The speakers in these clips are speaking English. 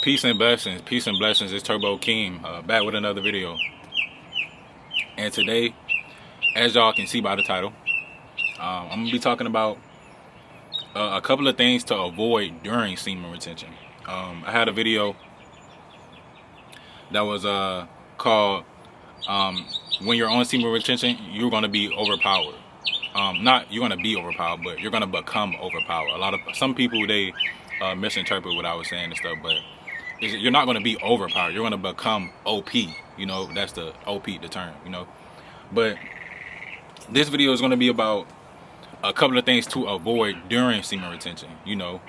Peace and blessings. It's Turbo King, back with another video. And today, as y'all can see by the title, I'm gonna be talking about a couple of things to avoid during semen retention. I had a video that was called "When you're on semen retention, you're gonna be overpowered." Not you're gonna be overpowered, but you're gonna become overpowered. Some people they misinterpret what I was saying and stuff, but you're not going to be overpowered. You're going to become OP. You know, that's the OP, the term, you know. But this video is going to be about a couple of things to avoid during semen retention, you know,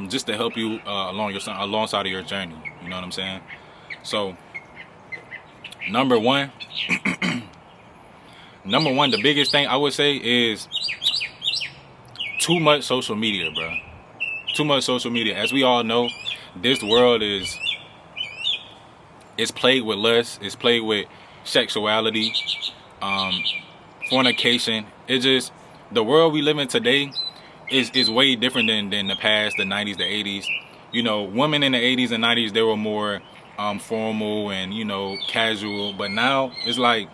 just to help you alongside of your journey. You know what I'm saying? So, number one, the biggest thing I would say is too much social media, bro. Too much social media. As we all know, this world is plagued with lust, it's plagued with sexuality, fornication. It's just the world we live in today is way different than the past, the 90s, the 80s. You know, women in the 80s and 90s, they were more formal and, you know, casual. But now it's like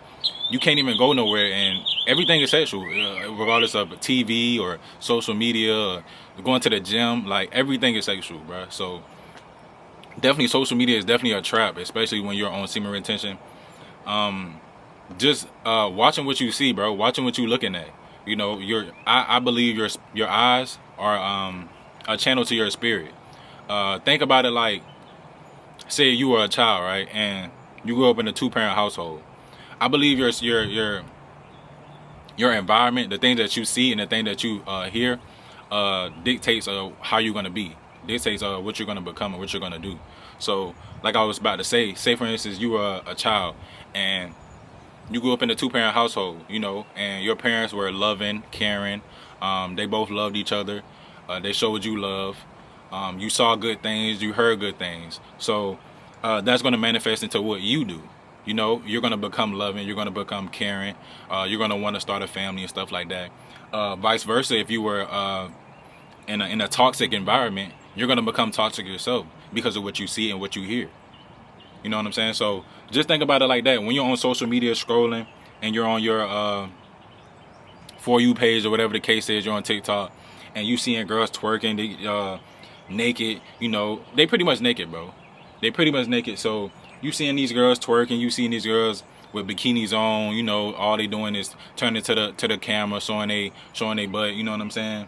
you can't even go nowhere and everything is sexual, regardless of TV or social media or going to the gym. Like, everything is sexual, bro. So definitely social media is definitely a trap, especially when you're on semen retention. Just watching what you see, bro. Watching what you're looking at. You know, I believe your eyes are a channel to your spirit. Think about it like, say you were a child, right, and you grew up in a two-parent household. I believe your environment, the things that you see and the thing that you hear, dictates how you're gonna be. Dictates what you're gonna become and what you're gonna do. So, like I was about to say for instance, you were a child and you grew up in a two-parent household, you know, and your parents were loving, caring. They both loved each other. They showed you love. You saw good things. You heard good things. So that's gonna manifest into what you do. You know, you're gonna become loving. You're gonna become caring. You're gonna want to start a family and stuff like that. Vice versa, if you were in a toxic environment, you're gonna become toxic yourself because of what you see and what you hear. You know what I'm saying? So just think about it like that. When you're on social media scrolling and you're on your For You page or whatever the case is, you're on TikTok and you seeing girls twerking, they naked. You know, they pretty much naked, bro. They pretty much naked. So you seeing these girls twerking, you seeing these girls with bikinis on. You know, all they doing is turning to the camera, showing they butt. You know what I'm saying?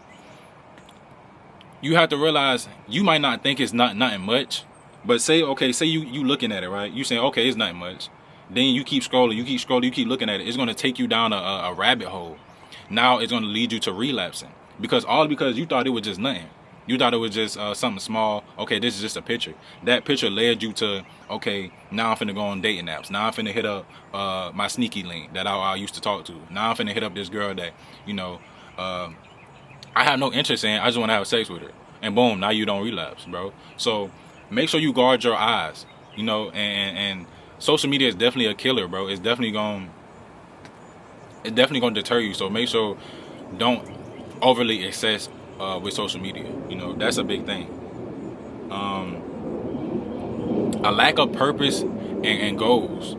You have to realize you might not think it's nothing much, but say you looking at it, right? You saying, okay, it's nothing much. Then you keep scrolling, you keep looking at it. It's going to take you down a rabbit hole. Now it's going to lead you to relapsing because you thought it was just nothing. You thought it was just something small. Okay, this is just a picture. That picture led you to, okay, now I'm finna go on dating apps. Now I'm finna hit up my sneaky link that I used to talk to. Now I'm finna hit up this girl that, you know, I have no interest in. I just want to have sex with her. And boom, now you don't relapse, bro. So make sure you guard your eyes, you know, and social media is definitely a killer, bro. It's definitely gonna deter you. So make sure don't overly excess with social media. You know, that's a big thing. A lack of purpose and goals.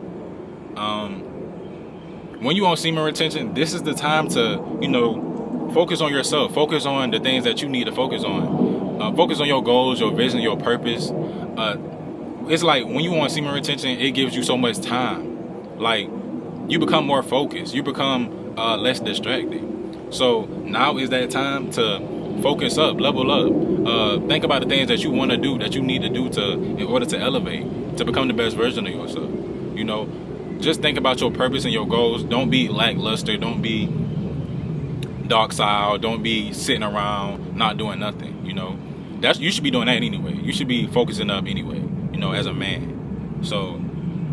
When you on semen retention, this is the time to, you know, focus on yourself. Focus on the things that you need to focus on. Focus on your goals, your vision, your purpose. It's like when you want semen retention, it gives you so much time. Like, you become more focused. You become less distracted. So now is that time to focus up, level up. Think about the things that you want to do, that you need to do in order to elevate, to become the best version of yourself. You know, just think about your purpose and your goals. Don't be lackluster. Don't be docile. Don't be sitting around not doing nothing. You know, you should be doing that anyway. You should be focusing up anyway, you know, as a man. So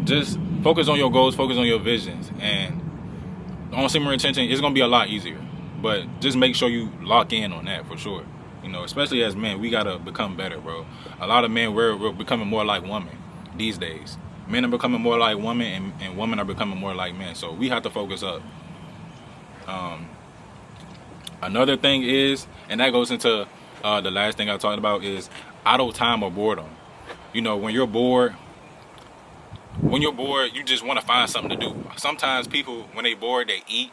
just focus on your goals, focus on your visions, and on semen retention, it's gonna be a lot easier. But just make sure you lock in on that for sure. You know, especially as men, we gotta become better, bro. A lot of men, we're becoming more like women these days. Men are becoming more like women, and women are becoming more like men. So we have to focus up. Another thing is, and that goes into the last thing I talked about, is idle time or boredom. You know, when you're bored, you just want to find something to do. Sometimes people, when they bored, they eat.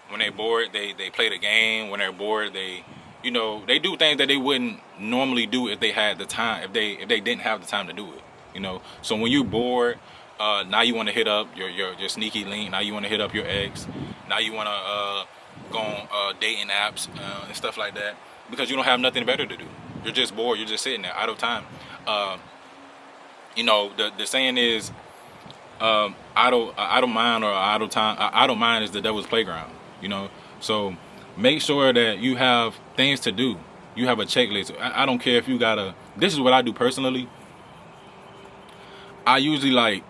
When they bored, they play the game. When they're bored, they do things that they wouldn't normally do if they had the time, if they didn't have the time to do it. You know, so when you're bored, now you want to hit up your sneaky link. Now you want to hit up your ex. Now you want to go on dating apps and stuff like that because you don't have nothing better to do. You're just bored. You're just sitting there, idle time. You know, the saying is, idle mind or idle time. Idle mind is the devil's playground. You know, so make sure that you have things to do. You have a checklist. I don't care if you gotta. This is what I do personally. I usually like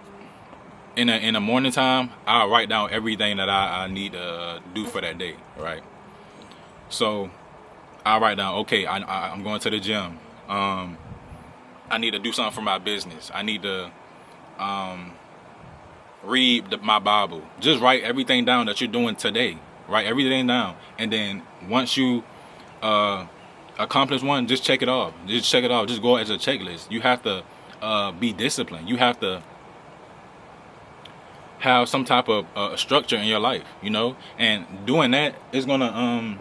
in the morning time. I write down everything that I need to do for that day. Right. So I write down. Okay, I'm going to the gym. I need to do something for my business. I need to read my Bible. Just write everything down that you're doing today. Write everything down, and then once you accomplish one, just check it off. Just check it off. Just go as a checklist. You have to be disciplined. You have to have some type of structure in your life, you know. And doing that is gonna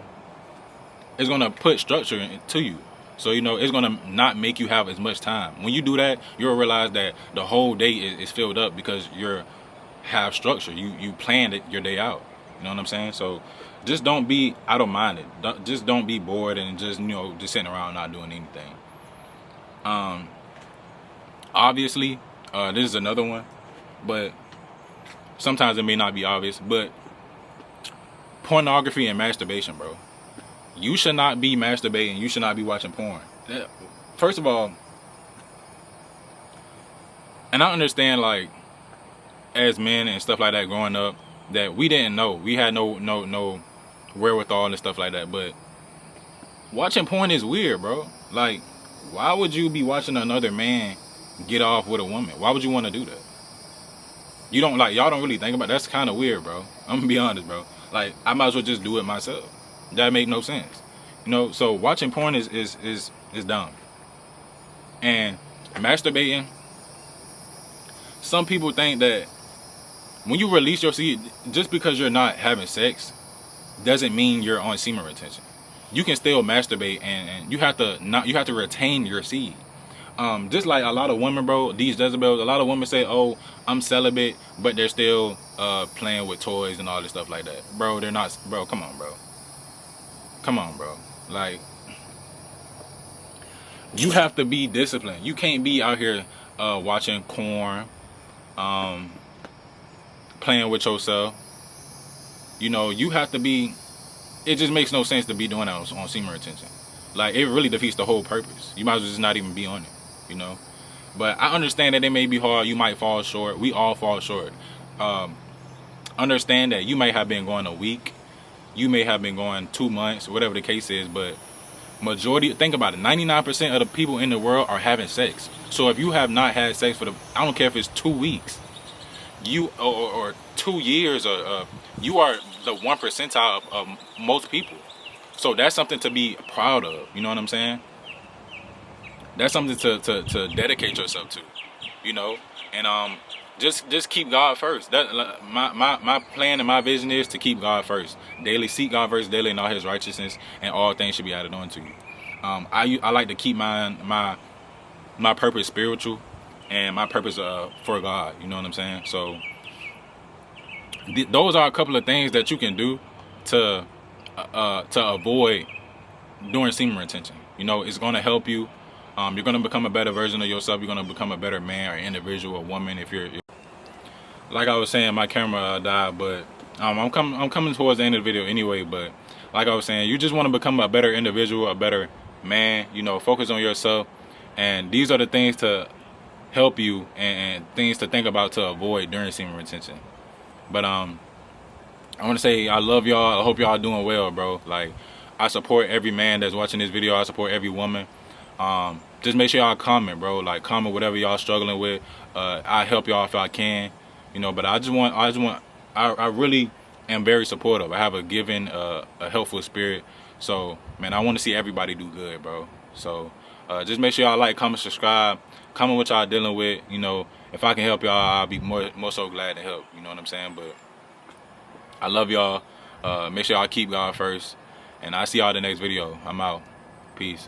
put structure into you. So you know it's gonna not make you have as much time. When you do that, you'll realize that the whole day is filled up because you're have structure. You planned it your day out. You know what I'm saying? So just don't be idle-minded. Just don't be bored and just, you know, just sitting around not doing anything. Obviously, this is another one, but sometimes it may not be obvious, but pornography and masturbation, bro. You should not be masturbating. You should not be watching porn. First of all, and I understand, like, as men and stuff like that growing up, that we didn't know. We had no wherewithal and stuff like that. But watching porn is weird, bro. Like, why would you be watching another man get off with a woman? Why would you want to do that? You don't, like, y'all don't really think about it. That's kind of weird, bro. I'm gonna be honest, bro. Like, I might as well just do it myself. That make no sense. You know, so watching porn is dumb. And masturbating, some people think that when you release your seed, just because you're not having sex doesn't mean you're on semen retention. You can still masturbate, and you have to retain your seed. Just like a lot of women, bro, these Jezebels, a lot of women say, oh, I'm celibate, but they're still playing with toys and all this stuff like that. Bro, they're not. Bro, come on, bro. Come on, bro. Like, you have to be disciplined. You can't be out here watching porn, playing with yourself. You know, you have to be. It just makes no sense to be doing that on semen retention. Like, it really defeats the whole purpose. You might as well just not even be on it, you know. But I understand that it may be hard. You might fall short. We all fall short. Understand that you may have been going a week. You may have been going 2 months, whatever the case is. But majority, think about it. 99% of the people in the world are having sex. So if you have not had sex for I don't care if it's 2 weeks, you or 2 years, or you are the 1 percentile of most people. So that's something to be proud of. You know what I'm saying? That's something to dedicate yourself to. You know, and just keep God first. That my plan and my vision is to keep God first. Daily seek God first daily in all His righteousness, and all things should be added on to you. I like to keep my purpose spiritual, and my purpose for God. You know what I'm saying? So those are a couple of things that you can do to avoid doing semen retention. You know, it's going to help you. You're going to become a better version of yourself. You're going to become a better man or individual or woman. If you're, like I was saying, my camera died, but I'm coming towards the end of the video anyway. But like I was saying, you just want to become a better individual, a better man. You know, focus on yourself, and these are the things to help you and things to think about to avoid during semen retention. But I want to say I love y'all. I hope y'all doing well, bro. Like, I support every man that's watching this video. I support every woman. Just make sure y'all comment, bro. Like, comment whatever y'all struggling with. I help y'all if I can, you know. But I really am very supportive. I have a giving, a helpful spirit. So, man, I want to see everybody do good, bro. So, just make sure y'all like, comment, subscribe. comment what y'all dealing with. You know, if I can help y'all, I'll be more so glad to help. You know what I'm saying? But I love y'all. Make sure y'all keep God first, and I'll see y'all in the next video. I'm out. Peace.